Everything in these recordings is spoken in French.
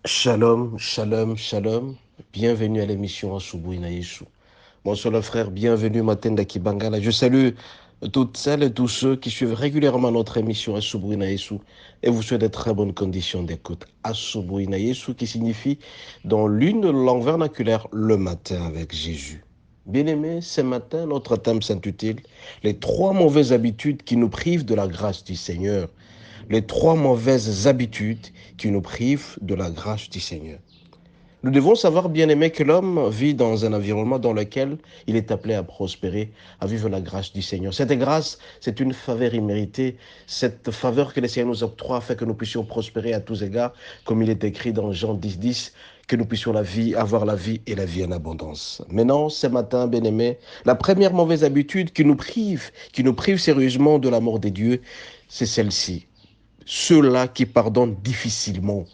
Shalom, shalom, shalom. Bienvenue à l'émission Asubui na Yesu. Bonsoir le frère, bienvenue Matenda Kibangala. Je salue toutes celles et tous ceux qui suivent régulièrement notre émission Asubui na Yesu et vous souhaite de très bonnes conditions d'écoute. Asubui na Yesu qui signifie dans l'une langue vernaculaire le matin avec Jésus. Bien-aimés, ce matin, notre thème s'intitule Les trois mauvaises habitudes qui nous privent de la grâce du Seigneur. Les trois mauvaises habitudes qui nous privent de la grâce du Seigneur. Nous devons savoir, bien-aimé, que l'homme vit dans un environnement dans lequel il est appelé à prospérer, à vivre la grâce du Seigneur. Cette grâce, c'est une faveur imméritée. Cette faveur que le Seigneur nous octroie fait que nous puissions prospérer à tous égards, comme il est écrit dans Jean 10, 10, que nous puissions avoir la vie et la vie en abondance. Maintenant, ce matin, bien-aimé, la première mauvaise habitude qui nous prive sérieusement de l'amour de Dieu, c'est celle-ci. Ceux-là qui pardonnent difficilement.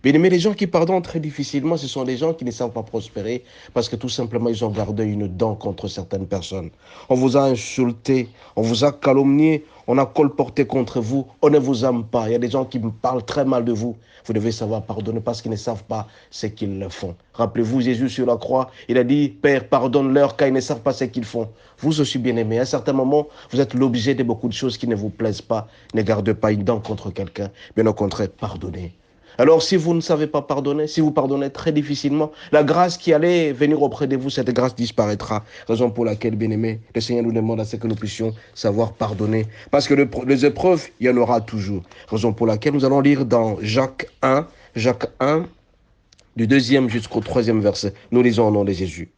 Bien aimé, les gens qui pardonnent très difficilement, ce sont des gens qui ne savent pas prospérer parce que tout simplement, ils ont gardé une dent contre certaines personnes. On vous a insulté, on vous a calomnié, on a colporté contre vous, on ne vous aime pas. Il y a des gens qui me parlent très mal de vous. Vous devez savoir pardonner parce qu'ils ne savent pas ce qu'ils font. Rappelez-vous, Jésus sur la croix, il a dit, Père, pardonne-leur car ils ne savent pas ce qu'ils font. Vous aussi, bien aimé, à un certain moment, vous êtes l'objet de beaucoup de choses qui ne vous plaisent pas. Ne gardez pas une dent contre quelqu'un. Bien au contraire, pardonnez. Alors, si vous ne savez pas pardonner, si vous pardonnez très difficilement, la grâce qui allait venir auprès de vous, cette grâce disparaîtra. Raison pour laquelle, bien-aimés, le Seigneur nous demande à ce que nous puissions savoir pardonner. Parce que les épreuves, il y en aura toujours. Raison pour laquelle nous allons lire dans Jacques 1, du 2e jusqu'au 3e verset. Nous lisons au nom de Jésus.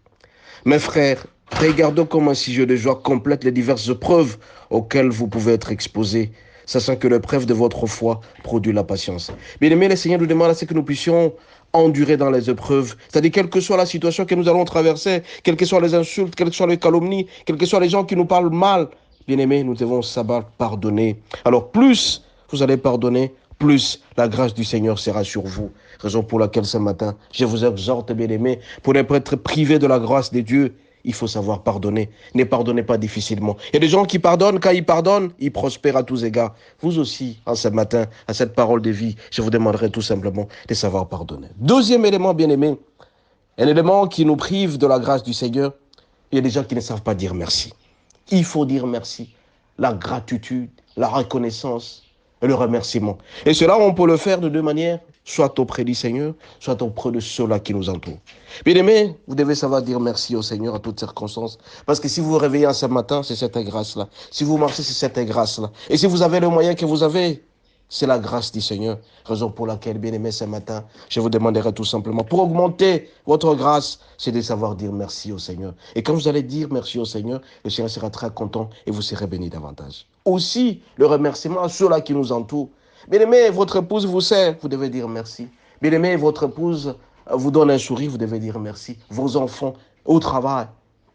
Mes frères, regardons comme un sujet de joie complète les diverses preuves auxquelles vous pouvez être exposés, sachant que l'épreuve de votre foi produit la patience. Bien-aimés, le Seigneur nous demande à ce que nous puissions endurer dans les épreuves. C'est-à-dire, quelle que soit la situation que nous allons traverser, quelles que soient les insultes, quelles que soient les calomnies, quels que soient les gens qui nous parlent mal, bien-aimés, nous devons savoir pardonner. Alors, plus vous allez pardonner, plus la grâce du Seigneur sera sur vous. Raison pour laquelle ce matin, je vous exhorte, bien-aimés, pour ne pas être privés de la grâce de Dieu, il faut savoir pardonner. Ne pardonnez pas difficilement. Il y a des gens qui pardonnent, quand ils pardonnent, ils prospèrent à tous égards. Vous aussi, en ce matin, à cette parole de vie, je vous demanderai tout simplement de savoir pardonner. Deuxième élément, bien-aimé, un élément qui nous prive de la grâce du Seigneur, il y a des gens qui ne savent pas dire merci. Il faut dire merci. La gratitude, la reconnaissance et le remerciement. Et cela, on peut le faire de deux manières, soit auprès du Seigneur, soit auprès de ceux-là qui nous entourent. Bien-aimés, vous devez savoir dire merci au Seigneur à toutes circonstances. Parce que si vous vous réveillez ce matin, c'est cette grâce-là. Si vous marchez, c'est cette grâce-là. Et si vous avez le moyen que vous avez, c'est la grâce du Seigneur. Raison pour laquelle, bien-aimés, ce matin, je vous demanderai tout simplement, pour augmenter votre grâce, c'est de savoir dire merci au Seigneur. Et quand vous allez dire merci au Seigneur, le Seigneur sera très content et vous serez béni davantage. Aussi, le remerciement à ceux-là qui nous entourent. Bien-aimé, votre épouse vous sert, vous devez dire merci. Bien-aimé, votre épouse vous donne un sourire, vous devez dire merci. Vos enfants, au travail,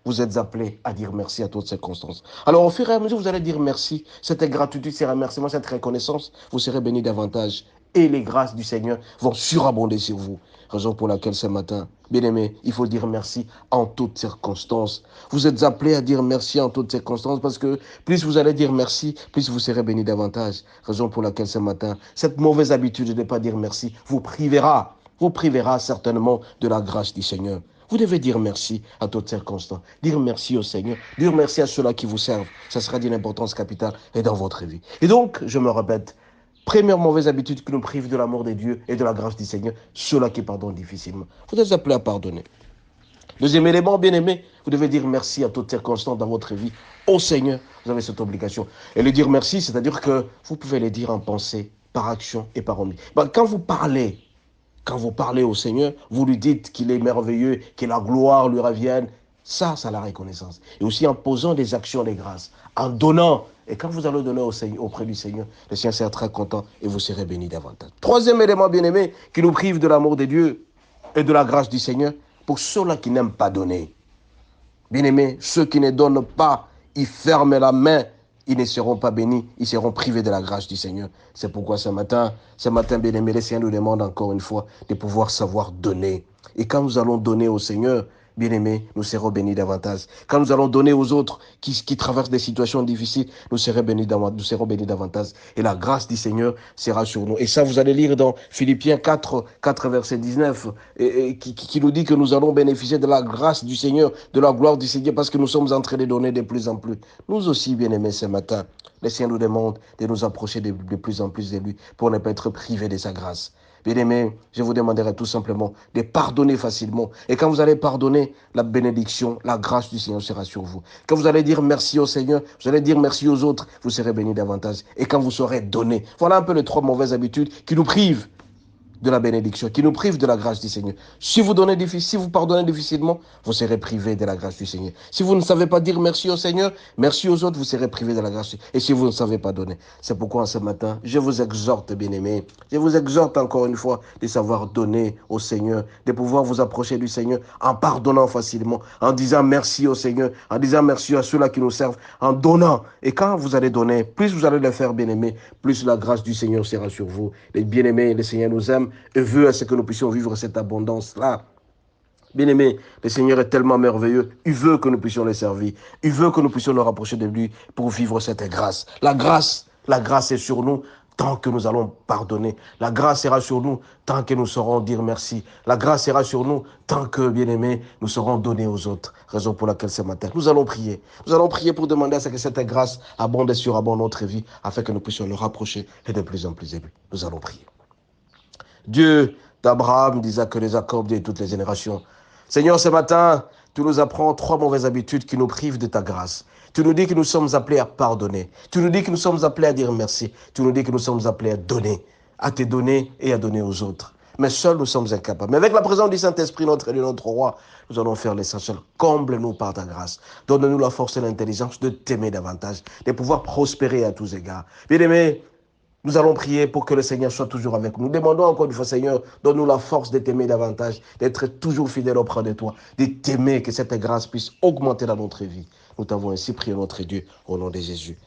vous êtes appelés à dire merci à toutes circonstances. Alors, au fur et à mesure, vous allez dire merci. Cette gratitude, ces remerciements, cette reconnaissance, vous serez bénis davantage. Et les grâces du Seigneur vont surabonder sur vous. Raison pour laquelle ce matin, bien-aimés, il faut dire merci en toutes circonstances. Vous êtes appelés à dire merci en toutes circonstances parce que plus vous allez dire merci, plus vous serez bénis davantage. Raison pour laquelle ce matin, cette mauvaise habitude de ne pas dire merci vous privera certainement de la grâce du Seigneur. Vous devez dire merci à toutes circonstances. Dire merci au Seigneur. Dire merci à ceux-là qui vous servent. Ça sera d'une importance capitale et dans votre vie. Et donc, je me répète, première mauvaise habitude qui nous prive de l'amour de Dieu et de la grâce du Seigneur, ceux-là qui pardonnent difficilement. Vous êtes appelés à pardonner. Deuxième élément, bien aimé, vous devez dire merci à toutes circonstances dans votre vie. Au Seigneur, vous avez cette obligation. Et le dire merci, c'est-à-dire que vous pouvez le dire en pensée, par action et par omission. Quand vous parlez au Seigneur, vous lui dites qu'il est merveilleux, que la gloire lui revienne. Ça, c'est la reconnaissance. Et aussi en posant des actions de grâce, en donnant. Et quand vous allez donner au Seigneur, auprès du Seigneur, le Seigneur sera très content et vous serez bénis davantage. Troisième élément, bien-aimé, qui nous prive de l'amour de Dieu et de la grâce du Seigneur, pour ceux-là qui n'aiment pas donner. Bien-aimé, ceux qui ne donnent pas, ils ferment la main, ils ne seront pas bénis, ils seront privés de la grâce du Seigneur. C'est pourquoi ce matin, bien-aimé, le Seigneur nous demande encore une fois de pouvoir savoir donner. Et quand nous allons donner au Seigneur, bien-aimés, nous serons bénis davantage. Quand nous allons donner aux autres qui traversent des situations difficiles, nous serons bénis davantage. Et la grâce du Seigneur sera sur nous. Et ça, vous allez lire dans Philippiens 4 verset 19, qui nous dit que nous allons bénéficier de la grâce du Seigneur, de la gloire du Seigneur, parce que nous sommes en train de donner de plus en plus. Nous aussi, bien-aimés, ce matin, le Seigneur nous demande de nous approcher de plus en plus de lui pour ne pas être privés de sa grâce. Bien-aimés, je vous demanderai tout simplement de pardonner facilement. Et quand vous allez pardonner, la bénédiction, la grâce du Seigneur sera sur vous. Quand vous allez dire merci au Seigneur, vous allez dire merci aux autres, vous serez bénis davantage. Et quand vous saurez donner, voilà un peu les 3 mauvaises habitudes qui nous privent de la bénédiction, qui nous prive de la grâce du Seigneur. Si vous pardonnez difficilement, vous serez privé de la grâce du Seigneur. Si vous ne savez pas dire merci au Seigneur, merci aux autres, vous serez privé de la grâce. Et si vous ne savez pas donner, c'est pourquoi ce matin, je vous exhorte, bien-aimés, je vous exhorte encore une fois de savoir donner au Seigneur, de pouvoir vous approcher du Seigneur en pardonnant facilement, en disant merci au Seigneur, en disant merci à ceux-là qui nous servent, en donnant. Et quand vous allez donner, plus vous allez le faire, bien-aimés, plus la grâce du Seigneur sera sur vous. Les bien-aimés, le Seigneur nous aime et veut à ce que nous puissions vivre cette abondance-là. Bien-aimé, le Seigneur est tellement merveilleux. Il veut que nous puissions le servir. Il veut que nous puissions nous rapprocher de lui pour vivre cette grâce. La grâce est sur nous tant que nous allons pardonner. La grâce sera sur nous tant que nous saurons dire merci. La grâce sera sur nous tant que, bien-aimés, nous saurons donner aux autres. Raison pour laquelle ce matin, nous allons prier. Nous allons prier pour demander à ce que cette grâce abonde et surabonde notre vie afin que nous puissions nous rapprocher et de plus en plus aimer. Nous allons prier. Dieu d'Abraham, d'Isaac et de Jacob, de toutes les générations. Seigneur, ce matin, tu nous apprends 3 mauvaises habitudes qui nous privent de ta grâce. Tu nous dis que nous sommes appelés à pardonner. Tu nous dis que nous sommes appelés à dire merci. Tu nous dis que nous sommes appelés à donner, à te donner et à donner aux autres. Mais seuls nous sommes incapables. Mais avec la présence du Saint-Esprit, notre Dieu, notre roi, nous allons faire l'essentiel. Comble-nous par ta grâce. Donne-nous la force et l'intelligence de t'aimer davantage, de pouvoir prospérer à tous égards. Bien-aimés, nous allons prier pour que le Seigneur soit toujours avec nous. Nous demandons encore une fois, Seigneur, donne-nous la force de t'aimer davantage, d'être toujours fidèle auprès de toi, de t'aimer, que cette grâce puisse augmenter dans notre vie. Nous t'avons ainsi prié, notre Dieu, au nom de Jésus.